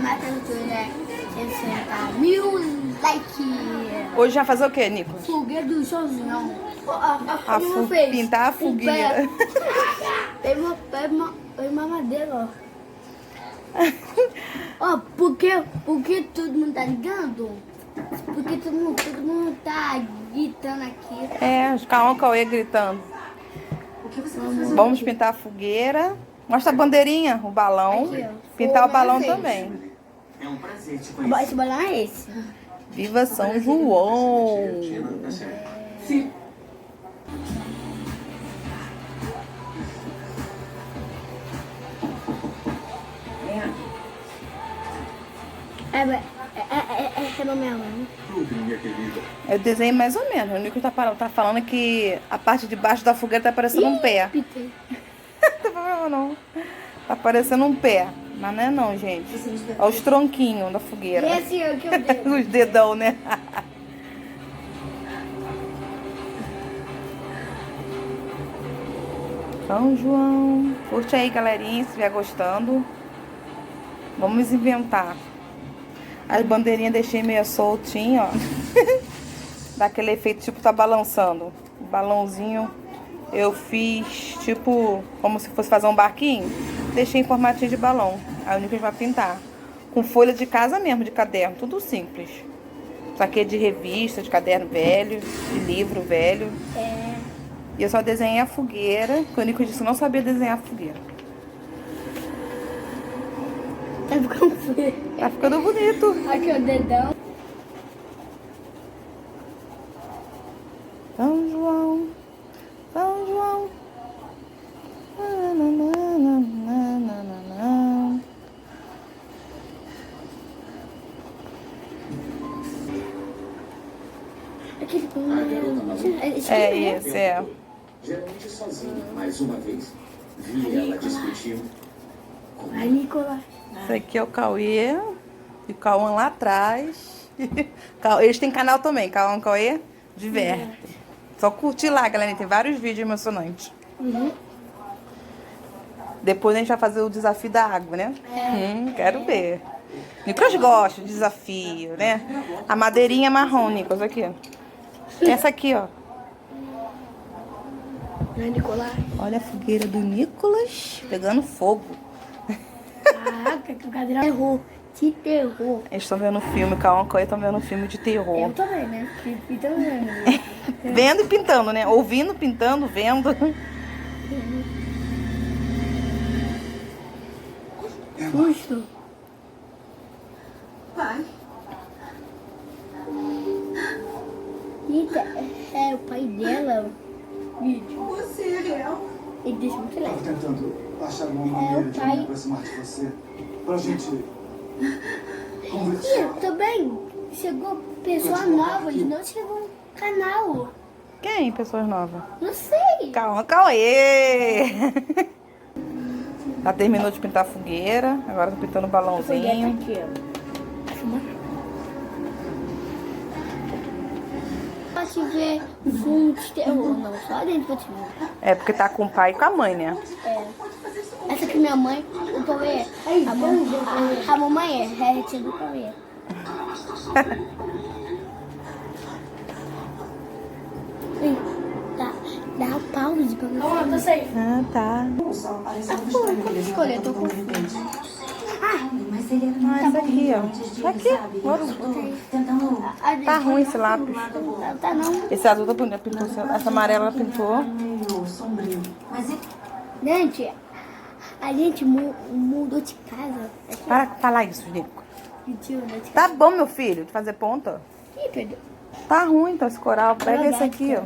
meta é 60 mil likes. Hoje vai fazer o quê, Nico? Fogueira do Joãozão. Pintar a fogueira. Tem uma madeira, ó. Ó, porque todo mundo tá ligando? Porque todo mundo tá gritando aqui. É, os Cauê gritando. Vamos pintar a fogueira. Mostra a bandeirinha, o balão. Aqui, ó. Pintar o balão Fogo, também. É um prazer te conhecer. Esse balão é esse. Viva São João! Sim. É no meu, né? Tudo, minha querida. Eu desenho mais ou menos. O Nico tá falando que a parte de baixo da fogueira tá parecendo um pé. Pitei. Não tem problema não. Tá parecendo um pé. Mas não é não, gente. Olha os tronquinhos da fogueira. Esse é o que eu dei. Os dedão, né? São João. Curte aí, galerinha, se estiver gostando. Vamos inventar. As bandeirinhas deixei meio soltinho, ó. Dá aquele efeito tipo tá balançando. O balãozinho eu fiz tipo como se fosse fazer um barquinho. Deixei em formatinho de balão. Aí o Nicolas vai pintar. Com folha de casa mesmo, de caderno. Tudo simples. Isso aqui é de revista, de caderno velho, de livro velho. É. E eu só desenhei a fogueira, porque o Nicolas disse que não sabia desenhar a fogueira. Tá ficando feio. Tá ficando bonito. Aqui o dedão. São João, São João. Nananana. Aquele É esse, é. Geralmente sozinha, mais uma vez. Vi ela discutir. Ai, Nicolas. Esse aqui é o Cauê e o Cauã lá atrás. Eles têm canal também, Cauã e Cauê diverte. Só curtir lá, galera, tem vários vídeos emocionantes. Uhum. Depois a gente vai fazer o desafio da água, né? Quero ver. Nicolas gosta de desafio, né? A madeirinha marrom, Nicolas, aqui. Essa aqui, ó. Ai, Nicolas. Olha a fogueira do Nicolas pegando fogo. Caraca, que o cadeira errou. Que terror. Eles estão vendo um filme, Cauã e Cauê estão vendo um filme de terror. Eu também, né? E também. Vendo e pintando, né? Ouvindo, pintando, vendo. Susto. Pai, Eita, é o pai dela. você é real. Ele deixa muito Tô leve. tentando achar alguma É, o maneira de pai. me aproximar de você. Pra gente E conversar. também chegou pessoa nova, de não chegou no canal. Quem? Pessoas novas. Não sei. Cauã, Cauê! Já terminou de pintar a fogueira. Agora tá pintando o balãozinho. Aqui, ó. Pode ver um filme de terror, não. Só dentro pode ver. É porque tá com o pai e com a mãe, né? É. Essa aqui é minha mãe, o Cauê. A mamãe é tia do Cauê. Dá um pause pra você. Não, tô sem. Ah, tá. Como escolher? Eu tô com Mas ele era Ah, essa aqui, ó. antes Tá aqui. sabe? Outro. Tentando Tá ruim esse lápis. Tá não. Esse azul tá bonito. Pintou, essa amarela ela pintou. meio sombrio. Mas ele Gente, a gente mudou de casa. Para de falar isso, Nico. Pediu, né? Tá bom, meu filho, de fazer ponta. Ih, perdeu. Tá ruim, então, esse coral. Pega esse aqui, ó.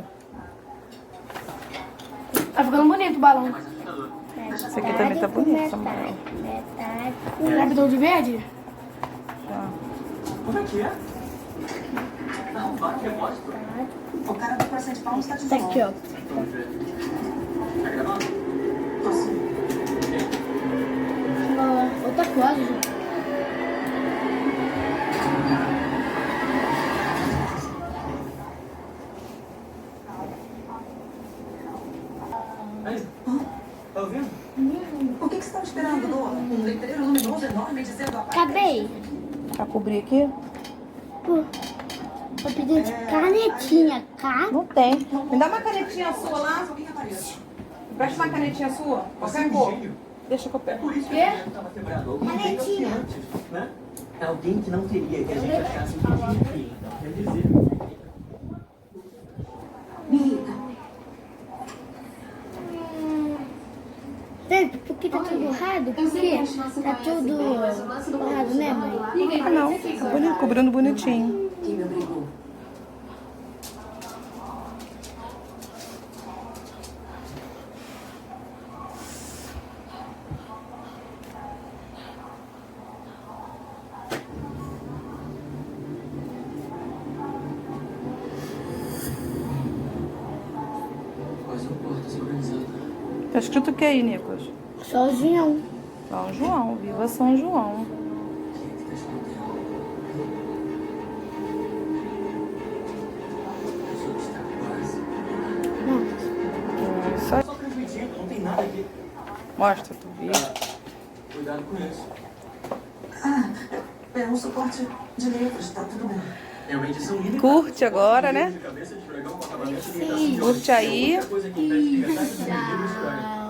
Tá ficando bonito o balão. Esse aqui também tá bonito, esse amarelo. Já pintou de verde? Tá. Como é que é? Não, vai que eu mostro. o cara do Croissant Palms tá de Tá aqui, ó. Tá gravando? Outra coisa, gente. Aí, tá ouvindo? O que você estava esperando, Noah? Um letreiro luminoso enorme dizendo dizendo a Acabei. Pra cobrir aqui? Tô pedindo de canetinha, tá? Não tem. Me dá uma canetinha sua lá. alguém apareça. Presta uma canetinha sua. Qualquer cor. Deixa que eu pego. Por isso que a gente estava quebrado. Alguém veio aqui antes, né? É alguém que não queria que a gente achasse que tinha aqui. Então, quer dizer... Me irrita. Sabe por que tá tudo errado? Porque tá tudo errado, né, mãe? Ah, não. Bonito, cobrindo bonitinho. Quem me obrigou? Quase uma porta desorganizada. Tá escrito o que aí, Nicolas? Sozinho. São João. Viva São João. Quem é que tá escondendo? A gente tá quase. Isso aí. Só transmitindo, não tem nada aqui. Mostra tu vídeo. Cuidado com isso. É um suporte de letras, tá tudo bem. É uma edição limitada. Curte agora, né? De cabeça de esfregar um acabamento de Sim. Curte aí. coisa que impede de gastar livros, cara.